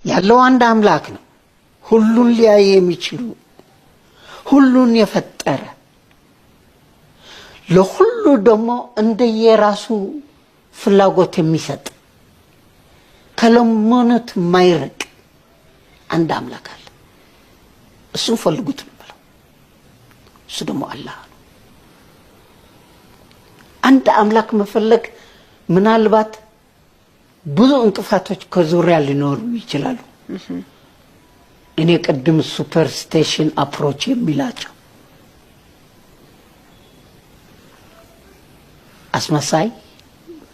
ያለው አንድ አምላክ ነው። ሁሉን ሊያይ የሚችሉ ሁሉን የፈጠረ ለሁሉ ደግሞ እንደየራሱ ፍላጎት የሚሰጥ ከለሞነት ማይርቅ አንድ አምላክ አለ። እሱን ፈልጉት ነው ብለው እሱ ደግሞ አላህ ነው። አንድ አምላክ መፈለግ ምናልባት ብዙ እንቅፋቶች ከዙሪያ ሊኖሩ ይችላሉ። እኔ ቅድም ሱፐርስቴሽን አፕሮች የሚላቸው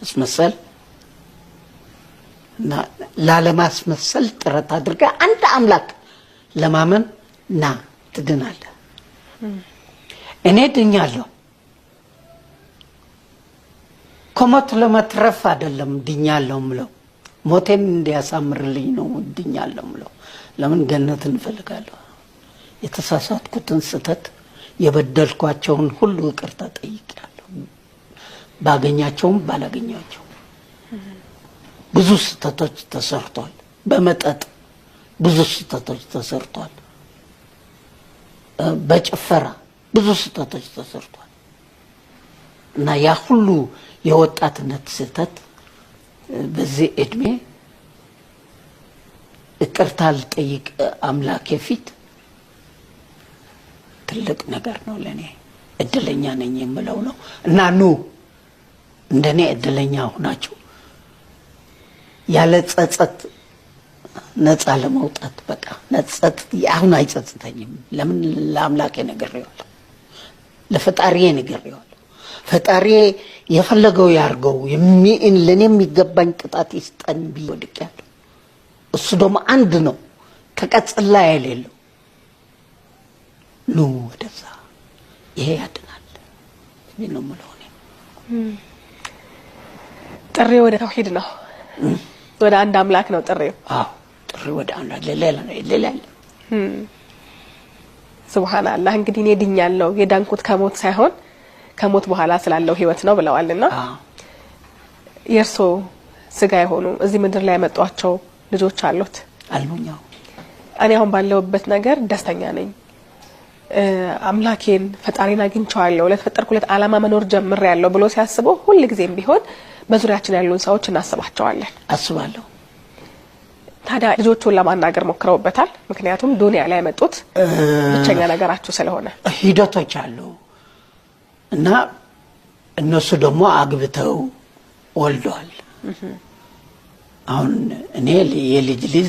አስመሰል እና ላለማስመሰል ጥረት አድርጋ አንድ አምላክ ለማመን ና ትድናለህ። እኔ ድኛለሁ። ከሞት ለመትረፍ አይደለም ድኛለሁ ምለው፣ ሞቴን እንዲያሳምርልኝ ነው ድኛለሁ ምለው። ለምን ገነትን እፈልጋለሁ። የተሳሳትኩትን ስህተት የበደልኳቸውን ሁሉ ይቅርታ ጠይቄያለሁ። ባገኛቸውም ባላገኛቸው ብዙ ስህተቶች ተሰርቷል። በመጠጥ ብዙ ስህተቶች ተሰርቷል። በጭፈራ ብዙ ስህተቶች ተሰርቷል። እና ያ ሁሉ የወጣትነት ስህተት በዚህ እድሜ ይቅርታ ልጠይቅ አምላኬ ፊት ትልቅ ነገር ነው ለኔ። እድለኛ ነኝ የምለው ነው። እና ኑ እንደኔ እድለኛ ሆናችሁ ያለ ጸጸት ነፃ ለመውጣት በቃ ነጸት አሁን አይጸጽተኝም። ለምን ለአምላኬ ነግሬዋለሁ፣ ለፈጣሪዬ ነግሬዋለሁ። ፈጣሪ የፈለገው ያርገው፣ ለኔ የሚገባኝ ቅጣት ይስጠን ብዬ ወድቄያለሁ። እሱ ደግሞ አንድ ነው፣ ከቀጽላ የሌለው። ኑ ወደዛ፣ ይሄ ያድናል። ይሄ ነው የምለው እኔ። ጥሪ ወደ ተውሂድ ነው፣ ወደ አንድ አምላክ ነው ጥሪው። አዎ ጥሪ ወደ አንድ ሌላ ሱብሃንአላህ። እንግዲህ እኔ ድኛለሁ፣ የዳንኩት ከሞት ሳይሆን ከሞት በኋላ ስላለው ህይወት ነው ብለዋልና የርሶ ስጋ የሆኑ እዚህ ምድር ላይ ያመጧቸው ልጆች አሉት አልሙኛው። እኔ አሁን ባለውበት ነገር ደስተኛ ነኝ። አምላኬን ፈጣሪን አግኝቻለሁ፣ ለተፈጠርኩለት ዓላማ መኖር ጀምሬያለሁ ብሎ ሲያስቡ ሁሉ ጊዜም ቢሆን በዙሪያችን ያሉን ሰዎች እናስባቸዋለን። አስባለሁ። ታዲያ ልጆቹን ለማናገር ሞክረውበታል? ምክንያቱም ዱንያ ላይ ያመጡት ብቸኛ ነገራችሁ ስለሆነ ሂደቶች አሉ እና እነሱ ደግሞ አግብተው ወልደዋል። አሁን እኔ የልጅ ልጅ